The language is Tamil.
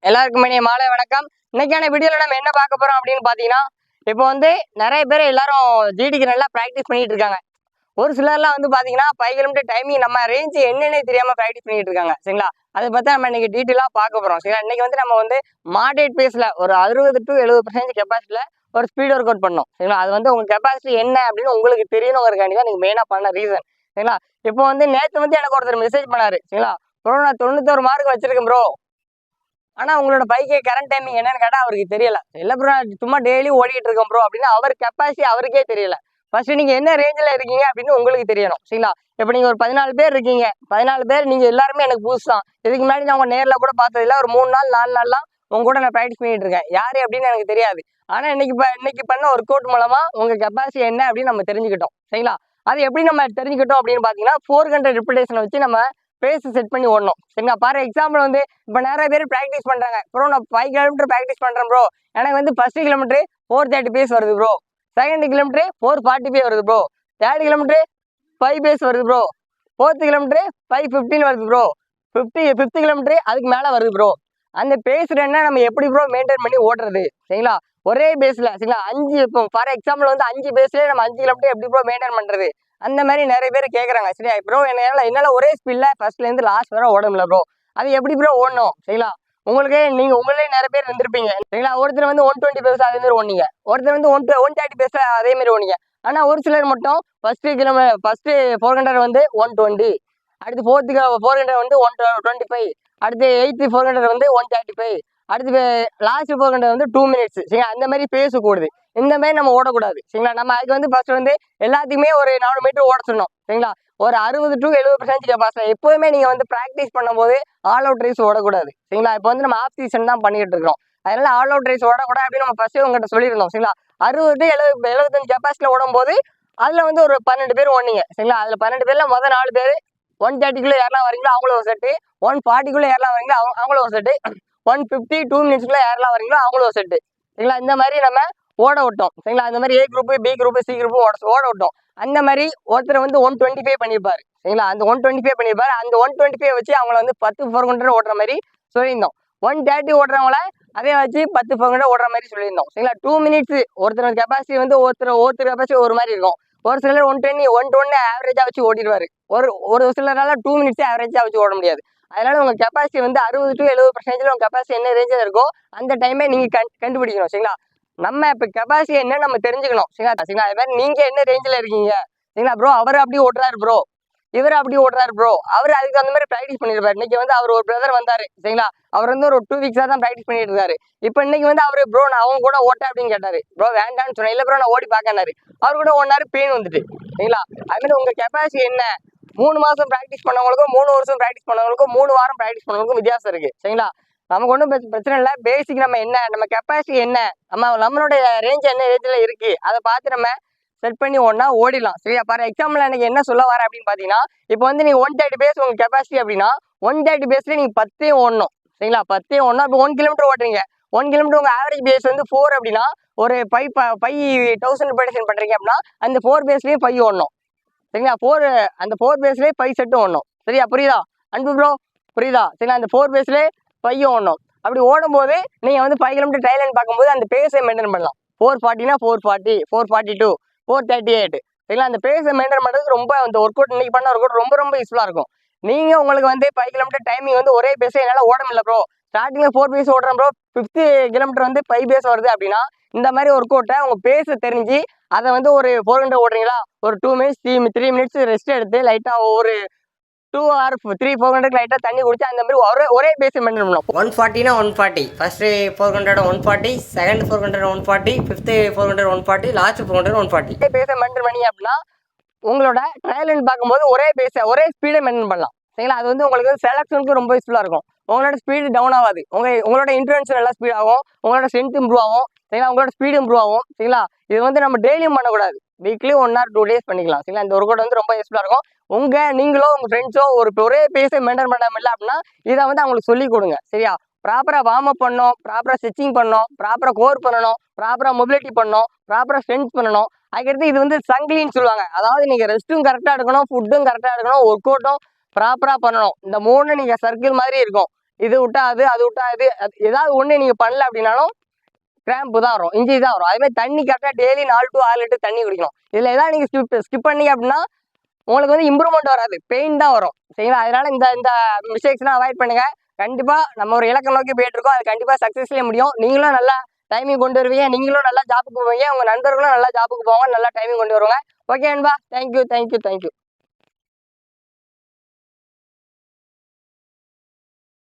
எல்லாருக்கும் இனிய மாலை வணக்கம். இன்னைக்கான வீடியோல நம்ம என்ன பார்க்க போறோம் அப்படின்னு பாத்தீங்கன்னா, இப்போ நிறைய பேர் எல்லாரும் ஜிடிக்கு நல்லா பிராக்டிஸ் பண்ணிட்டு இருக்காங்க. ஒரு சிலர்லாம் பாத்தீங்கன்னா 5 கிலோமீட்டர் டைமிங் நம்ம ரேஞ்ச் என்னன்னே தெரியாம பிராக்டிஸ் பண்ணிட்டு இருக்காங்க. சரிங்களா? அதை பார்த்தா நம்ம இன்னைக்கு டீட்டெயிலா பார்க்க போறோம். சரிங்களா? இன்னைக்கு நம்ம மாடரேட் பேஸ்ல ஒரு 60 to 70% கெப்பாசிட்டில ஒரு ஸ்பீட் ஒர்க் அவுட் பண்ணோம். சரிங்களா? அது உங்க கெப்பாசிட்டி என்ன அப்படின்னு உங்களுக்கு தெரியணுங்கிறதுக்காண்டி தான் நீங்க மெயினா பண்ண ரீசன். சரிங்களா? இப்போ நேத்து எனக்கு ஒருத்தர் மெசேஜ் பண்ணாரு. சரிங்களா? ப்ரோ நான் 91 மார்க் வச்சிருக்கேன் ப்ரோ. ஆனா உங்களோட பைக்கே கரண்ட் டைமிங் என்னன்னு கேட்டா அவருக்கு தெரியல. இல்ல ப்ரோ சும்மா டெய்லி ஓடிட்டு இருக்கோம் ப்ரோ அப்படின்னு அவர் கெப்பாசிட்டி அவருக்கே தெரியல. ஃபர்ஸ்ட் நீங்க என்ன ரேஞ்சில் இருக்கீங்க அப்படின்னு உங்களுக்கு தெரியணும். சரிங்களா? இப்போ நீங்க ஒரு 14 பேர் இருக்கீங்க. 14 பேர் நீங்க எல்லாருமே எனக்கு புதுசு தான். இதுக்கு முன்னாடி நான் உங்க நேரில் கூட பார்த்ததில்ல. ஒரு 3 நாள் 4 நாள்லாம் உங்க கூட நான் ப்ராக்டிஸ் பண்ணிட்டு இருக்கேன். யாரு அப்படின்னு எனக்கு தெரியாது. ஆனா இன்னைக்கு பண்ண ஒர்க் அவுட் மூலமா உங்க கெப்பாசிட்டி என்ன அப்படின்னு நம்ம தெரிஞ்சுக்கிட்டோம். சரிங்களா? அது எப்படி நம்ம தெரிஞ்சுக்கிட்டோம் அப்படின்னு பாத்தீங்கன்னா 400 ரிப்பிடேஷனை வச்சு நம்ம பேஸ் செட் பண்ணி ஓடணும். சரிங்களா? பாரு எக்ஸாம்பிள் இப்போ நிறைய பேர் ப்ராக்டிஸ் பண்றாங்க. ப்ரோ நான் 5 கிலோமீட்டர் ப்ராக்டிஸ் பண்றேன் ப்ரோ. எனக்கு ஃபர்ஸ்ட் கிலோமீட்டர் 430 பேஸ் வருது ப்ரோ. செகண்ட் கிலோமீட்டர் 440 பேஸ் வருது ப்ரோ. தேர்ட் கிலோமீட்டர் 5 பேஸ் வருது ப்ரோ. ஃபோர்த் கிலோமீட்டர் 515 வருது ப்ரோ. ஃபிஃப்த் கிலோமீட்டர் அதுக்கு மேல வருது ப்ரோ. அந்த பேஸ் என்ன நம்ம எப்படி ப்ரோ மெயின்டைன் பண்ணி ஓடுறது? சரிங்களா? ஒரே பேஸ்ல சரிங்களா 5 இப்போ ஃபார் எக்ஸாம்பிள் 5 பேஸ்லயே நம்ம 5 கிலோமீட்டர் எப்படி ப்ரோ மெயின்டைன் பண்றது? அந்த மாதிரி நிறைய பேர் கேட்குறாங்க. சரியா ப்ரோ என்னால ஒரே ஸ்பீட்ல ஃபர்ஸ்ட்லேருந்து லாஸ்ட் வரை ஓட முடியல ப்ரோ. அது எப்படி ப்ரோ ஓடணும்? சரிங்களா? உங்களே நிறைய பேர் இருந்திருப்பீங்க. சரிங்களா? ஒருத்தர் 120 பேஸ் அதே மாதிரி ஓடுனீங்க. ஒருத்தர் 130 பேஸ் அதே மாதிரி ஓடுனீங்க. ஆனா ஒரு சிலர் மட்டும் ஃபர்ஸ்ட் 400 120, அடுத்து 400 125, அடுத்து 400 135, அடுத்து லாஸ்ட் 400 2 மினிட்ஸ். சரிங்களா? அந்த மாதிரி பேச கூடுது. இந்த மாதிரி நம்ம ஓடக்கூடாது. சரிங்களா? நம்ம அதுக்கு ஃபர்ஸ்ட் எல்லாத்தையுமே ஒரு 400 மீட்டர் ஓட சொன்னோம். சரிங்களா? ஒரு 60 to 70% கெப்பாசிட்டி. எப்போதுமே நீங்க ப்ராக்டிஸ் பண்ணும்போது ஆல் அவுட் ரேஸ் ஓடக்கூடாது. சரிங்களா? இப்போ நம்ம ஆஃப் சீசன் தான் பண்ணிட்டு இருக்கோம். அதனால ஆல் அவுட் ரேஸ் ஓடக்கூடாது அப்படின்னு நம்ம ஃபர்ஸ்ட் உங்ககிட்ட சொல்லியிருந்தோம். சரிங்களா? 60 75 கெப்பாசிட்டியில் ஓடும்போது அதுல ஒரு 12 பேர் ஓடுனீங்க. சரிங்களா? அதுல 12 பேர்ல முதல் 4 பேர் 130 யாரெல்லாம் வரீங்களோ அவங்களும் ஒரு செட்டு, 140 யாரெல்லாம் வரீங்களோ அவங்களும் ஒரு செட்டு, 150 2 மினிட்ஸ்க்குள்ள யாரெல்லாம் வரீங்களோ அவங்களும் ஒரு செட்டு. சரிங்களா? இந்த மாதிரி நம்ம ஓட விட்டோம். சரிங்களா? அந்த மாதிரி A group B group C group ஓட விட்டோம். அந்த மாதிரி ஒருத்தர் 125 பண்ணியிருப்பாரு. சரிங்களா? அந்த 125 பண்ணியிருப்பாரு. அந்த 125 வச்சு அவங்கள 10 400 ஓடுற மாதிரி சொல்லியிருந்தோம். 130 ஓடுறவங்கள அதே வச்சு 10 400 ஓடுற மாதிரி சொல்லியிருந்தோம். சரிங்களா? 2 மினிட்ஸ் ஒருத்தர் கெப்பாசிட்டி ஒருத்தர் கெப்பாசிட்டி ஒரு மாதிரி இருக்கும். ஒரு சிலர் 110 ஆவரேஜா வச்சு ஓடிடுவாரு. ஒரு சிலரால 2 மினிட்ஸ் ஆவரேஜா வச்சு ஓட முடியாது. அதனால உங்க கெப்பாசிட்டி 60 to 70% உங்க கெப்பாசிட்டி என்ன ரேஞ்சில் இருக்கோ அந்த டைமே நீங்க கண்டுபிடிக்கணும். சரிங்களா? நம்ம இப்ப கெப்பாசிட்டி என்ன நம்ம தெரிஞ்சுக்கணும். சரிங்களா? அது மாதிரி நீங்க என்ன ரேஞ்சில் இருக்கீங்க? சரிங்களா? ப்ரோ அவர் அப்படி ஓட்டுறாரு ப்ரோ, இவர் அப்படி ஓட்டுறாரு ப்ரோ. அவர் அதுக்கு அந்த மாதிரி ப்ராக்டிஸ் பண்ணிருப்பாரு. இன்னைக்கு அவர் ஒரு பிரதர் வந்தாரு. சரிங்களா? அவர் ஒரு 2 வீக்ஸா தான் ப்ராக்டிஸ் பண்ணிட்டு இருக்காரு. இப்போ இன்னைக்கு அவரு ப்ரோ நான் அவங்க கூட ஓட்ட அப்படின்னு கேட்டாரு. ப்ரோ வேண்டான்னு சொன்னேன். இல்ல ப்ரோ நான் ஓடி பார்க்கனாரு. அவர் கூட 1 hour பெயின் வந்துட்டு. சரிங்களா? அது மாதிரி உங்க கெப்பாசிட்டி என்ன? 3 மாசம் ப்ராக்டிஸ் பண்ணவங்களுக்கும் 3 வருஷம் ப்ராக்டிஸ் பண்ணவங்களுக்கும் 3 வாரம் ப்ராக்டிஸ் பண்ணவங்களுக்கும் வித்தியாசம் இருக்கு. சரிங்களா? நமக்கு ஒன்றும் பிரச்சனை இல்லை. பேசிக் நம்ம என்ன நம்ம கெப்பாசிட்டி என்ன நம்மளுடைய ரேஞ்ச் என்ன ரேஞ்சில் இருக்கு அதை பார்த்து நம்ம செட் பண்ணி ஓடிடலாம். சரியா? பாரு எக்ஸாம்பிள் எனக்கு என்ன சொல்ல வரேன் அப்படின்னு பார்த்தீங்கன்னா, இப்போ நீங்க 130 பேஸ் உங்க கெப்பாசிட்டி அப்படின்னா 130 பேஸ்ல நீங்க 10 ஓடணும். சரிங்களா? 10 ஓடணும். இப்போ 1 கிலோமீட்டர் ஓட்டுறீங்க. 1 கிலோமீட்டர் உங்க ஆவரேஜ் பேஸ் 4 அப்படின்னா ஒரு 5000 ரிப்பீட்டேஷன் பண்றீங்க அப்படின்னா அந்த 4 பேஸ்லயும் 5 ஓடணும். சரிங்களா? அந்த 4 பேஸ்லயே 5 செட்டு ஓடணும். சரியா? புரியுதா அன்பு ப்ரோ? புரியுதா? சரிங்களா? அந்த 4 பேஸ்லயே 5 ஓடணும். அப்படி ஓடும்போது நீங்க 5 கிலோமீட்டர் ட்ரையல் பார்க்கும்போது அந்த பேஸை மெயின்டைன் பண்ணலாம். 440னா 440, 442, 438. சரிங்களா? அந்த பேஸை மெயின்டைன் பண்றதுக்கு ரொம்ப அந்த ஒர்க் அவுட் இன்னைக்கு பண்ண ஒர்க் அவுட் ரொம்ப ரொம்ப யூஸ்ஃபுல்லா இருக்கும். நீங்க உங்களுக்கு 5 கிலோமீட்டர் டைமிங் ஒரே பேஸை என்னால ஓட முடியல ப்ரோ. ஸ்டார்டிங்ல 4 பேஸ் ஓடுறேன் ப்ரோ. 5th கிலோமீட்டர் 5 பேஸ் வருது அப்படின்னா இந்த மாதிரி ஒர்க் அவுட்டை உங்க பேஸை தெரிஞ்சு அதை ஒரு 400 ஓடுறீங்களா, ஒரு 2 மினிட்ஸ் 3 மினிட்ஸ் ரெஸ்ட் எடுத்து லைட்டா ஒரு 2 or 3 400 லைட்டா தண்ணி குடிச்சு அந்த மாதிரி ஒரே பேஸ் மெயின்டைன் பண்ணணும். 140னா 140, ஃபர்ஸ்ட் 400 140, செகண்ட் 400 140, ஃபிஃப்த் 400 140, லாஸ்ட் 400 140. பேஸை மெயின்டைன் பண்ணி அப்படின்னா உங்களோட ட்ரையல் பார்க்கும்போது ஒரே ஸ்பீடை மெயின்டைன் பண்ணலாம். சரிங்களா? அது உங்களுக்கு செலக்ஷனுக்கு ரொம்ப யூஸ்ஃபுல்லா இருக்கும். உங்களோட ஸ்பீடு டவுன் ஆகாது. உங்களோட இன்டர்வென்ஸ் நல்லா ஸ்பீட் ஆகும். உங்களோட ஸ்ட்ரென்த் இம்ப்ரூவ் ஆகும். சரிங்களா? உங்களோட ஸ்பீடு இம்ப்ரூவ் ஆகும். சரிங்களா? இது நம்ம டெய்லியும் பண்ணக்கூடாது. வீக்லி 1 or 2 days பண்ணிக்கலாம். சரிங்களா? இந்த ஒர்க் அவுட் ரொம்ப யூஸ்ஃபுல்லா இருக்கும். நீங்களோ உங்க ஃப்ரெண்ட்ஸோ ஒரே பேஸை மெயின்டைன் பண்ணாம இல்லை அப்படின்னா இதை அவங்களுக்கு சொல்லிக் கொடுங்க. சரியா? ப்ராப்பரா வார்ம் அப் பண்ணணும், ப்ராப்பரா ஸ்ட்ரெச்சிங் பண்ணணும், ப்ராப்பரா கோர் பண்ணணும், ப்ராப்பரா மொபிலிட்டி பண்ணணும், ப்ராப்பரா ஸ்ட்ரென்த் பண்ணணும். அதுக்கடுத்து இது சங்கிலின்னு சொல்லுவாங்க. அதாவது நீங்க ரெஸ்ட்டும் கரெக்டா எடுக்கணும், ஃபுட்டும் கரெக்டா எடுக்கணும், ஒர்க் அவுட்டும் ப்ராப்பரா பண்ணணும். இந்த 3 நீங்க சர்க்கிள் மாதிரி இருக்கும். இது விட்டா அது விட்டா ஏதாவது ஒன்று நீங்கள் பண்ணல அப்படின்னாலும் கிராம்பு தான் வரும், இன்ஜி தான் வரும். அதே மாதிரி தண்ணி கரெக்டாக டெய்லி 4 to 6 லிட்டர் தண்ணி குடிக்கணும். இதில் ஏதாவது நீங்கள் ஸ்கிப் பண்ணீங்க அப்படின்னா உங்களுக்கு வந்து இம்ப்ரூவ்மெண்ட் வராது, பெயின் தான் வரும். சரிங்களா? அதனால இந்த மிஸ்டேக்ஸ்லாம் அவாய்ட் பண்ணுங்க. கண்டிப்பாக நம்ம ஒரு இலக்கை நோக்கி போயிட்டு இருக்கோம், அது கண்டிப்பாக சக்ஸஸ்லேயே முடியும். நீங்களும் நல்லா டைமிங் கொண்டு வருவீங்க, நீங்களும் நல்லா ஜாப்புக்கு போவீங்க, உங்கள் நண்பர்களும் நல்லா ஜாப்புக்கு போவாங்க, நல்லா டைமிங் கொண்டு வருவாங்க. ஓகே நண்பா, தேங்க்யூ.